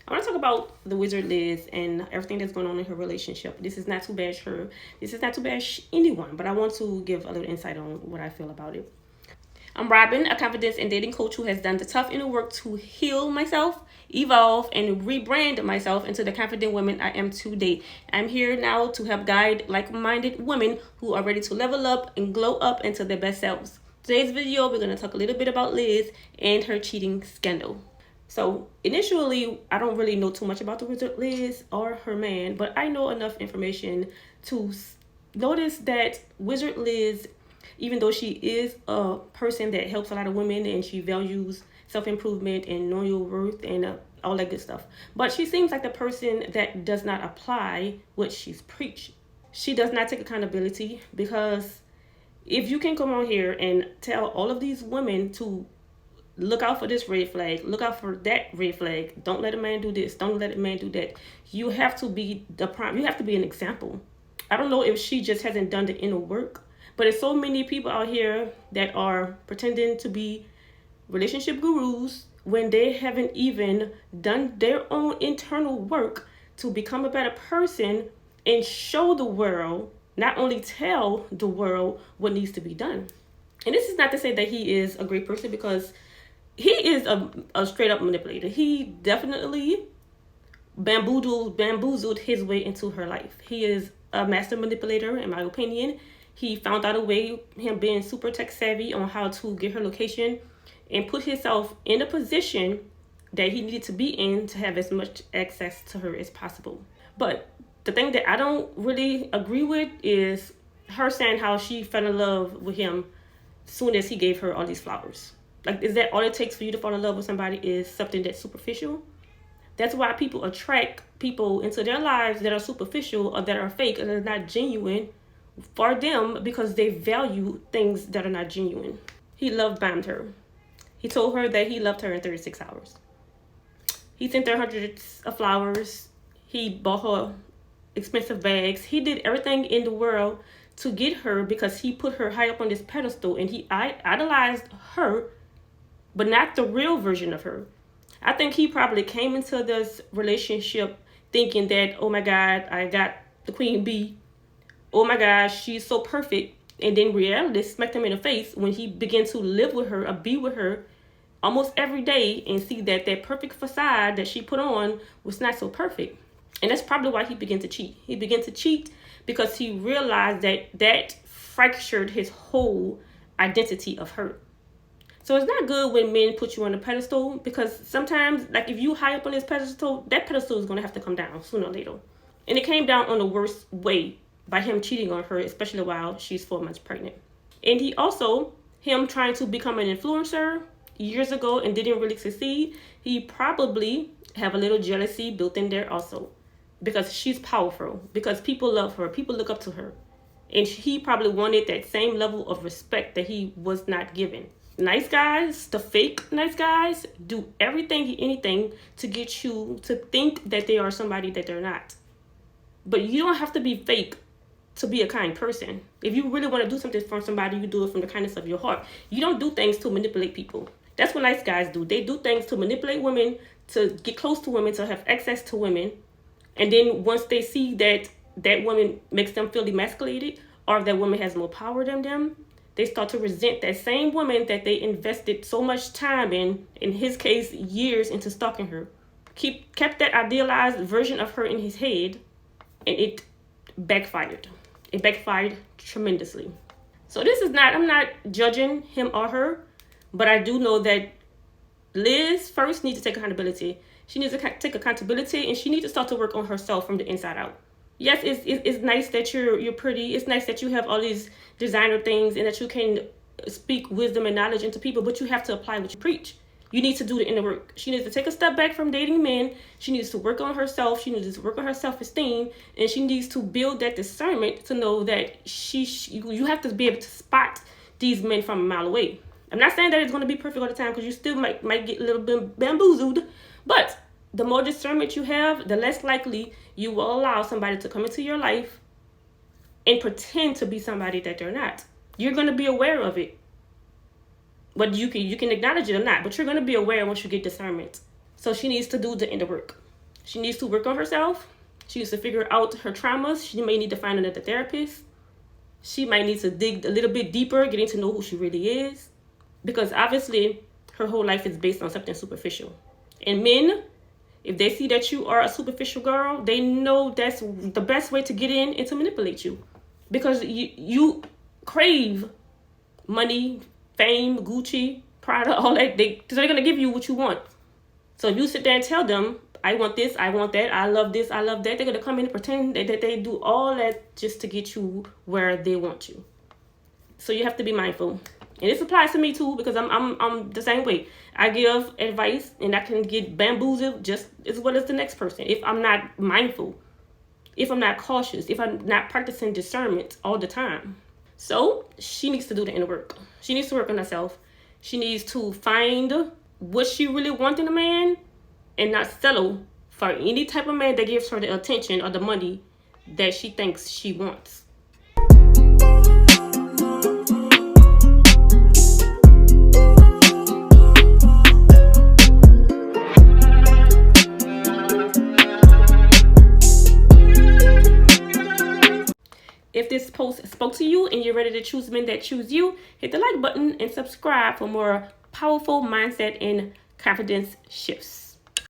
I want to talk about the wizard Liz and everything that's going on in her relationship. This is not to bash her. This is not to bash anyone, but I want to give a little insight on what I feel about it. I'm Robin, a confidence and dating coach who has done the tough inner work to heal myself, evolve, and rebrand myself into the confident woman I am today. I'm here now to help guide like-minded women who are ready to level up and glow up into their best selves. Today's video, we're going to talk a little bit about Liz and her cheating scandal. So initially, I don't really know too much about the wizard Liz or her man, but I know enough information to notice that wizard Liz, even though she is a person that helps a lot of women and she values self-improvement and know your worth and all that good stuff, but she seems like the person that does not apply what she's preached. She does not take accountability, because if you can come on here and tell all of these women to look out for this red flag, look out for that red flag, don't let a man do this, don't let a man do that, you have to be the prime, you have to be an example. I don't know if she just hasn't done the inner work, but there's so many people out here that are pretending to be relationship gurus when they haven't even done their own internal work to become a better person and show the world, not only tell the world what needs to be done. And this is not to say that he is a great person, because he is a straight up manipulator. He definitely bamboozled his way into her life. He is a master manipulator, in my opinion. He found out a way, him being super tech savvy, on how to get her location and put himself in a position that he needed to be in to have as much access to her as possible. But the thing that I don't really agree with is her saying how she fell in love with him soon as he gave her all these flowers. Like, is that all it takes for you to fall in love with somebody, is something that's superficial? That's why people attract people into their lives that are superficial or that are fake and are not genuine for them, because they value things that are not genuine. He love bombed her. He told her that he loved her in 36 hours. He sent her hundreds of flowers. He bought her expensive bags. He did everything in the world to get her, because he put her high up on this pedestal and he idolized her, but not the real version of her. I think he probably came into this relationship thinking that, oh my God, I got the queen bee. Oh my gosh, she's so perfect. And then reality smacked him in the face when he began to live with her or be with her almost every day and see that that perfect facade that she put on was not so perfect. And that's probably why he began to cheat. He began to cheat because he realized that that fractured his whole identity of her. So it's not good when men put you on a pedestal, because sometimes, like, if you high up on this pedestal, that pedestal is going to have to come down sooner or later. And it came down on the worst way, by him cheating on her, especially while she's 4 months pregnant. And he also, him trying to become an influencer years ago and didn't really succeed, he probably have a little jealousy built in there also, because she's powerful, because people love her, people look up to her. And he probably wanted that same level of respect that he was not given. Nice guys, the fake nice guys, do everything, anything to get you to think that they are somebody that they're not. But you don't have to be fake to be a kind person. If you really want to do something for somebody, you do it from the kindness of your heart. You don't do things to manipulate people. That's what nice guys do. They do things to manipulate women, to get close to women, to have access to women. And then once they see that that woman makes them feel emasculated, or that woman has more power than them, they start to resent that same woman that they invested so much time in his case, years, into stalking her. Kept that idealized version of her in his head, and it backfired. It backfired tremendously. So this is not, I'm not judging him or her, but I do know that Liz first needs to take accountability. She needs to take accountability, and she needs to start to work on herself from the inside out. Yes, it's nice that you're pretty. It's nice that you have all these designer things and that you can speak wisdom and knowledge into people, but you have to apply what you preach. You need to do the inner work. She needs to take a step back from dating men. She needs to work on herself. She needs to work on her self-esteem, and she needs to build that discernment to know that you have to be able to spot these men from a mile away. I'm not saying that it's going to be perfect all the time, because you still might get a little bit bamboozled, but the more discernment you have, the less likely you will allow somebody to come into your life and pretend to be somebody that they're not. You're going to be aware of it. But you can acknowledge it or not, but you're going to be aware once you get discernment. So she needs to do the inner work. She needs to work on herself. She needs to figure out her traumas. She may need to find another therapist. She might need to dig a little bit deeper, getting to know who she really is. Because obviously, her whole life is based on something superficial. And men, if they see that you are a superficial girl, they know that's the best way to get in and to manipulate you. Because you crave money, fame, Gucci, Prada, all that. So they're going to give you what you want. So if you sit there and tell them, I want this, I want that, I love this, I love that, they're going to come in and pretend that they do all that just to get you where they want you. So you have to be mindful. And this applies to me too, because I'm the same way. I give advice and I can get bamboozled just as well as the next person if I'm not mindful, if I'm not cautious, if I'm not practicing discernment all the time. So she needs to do the inner work. She needs to work on herself. She needs to find what she really wants in a man and not settle for any type of man that gives her the attention or the money that she thinks she wants. If this post spoke to you and you're ready to choose men that choose you, hit the like button and subscribe for more powerful mindset and confidence shifts.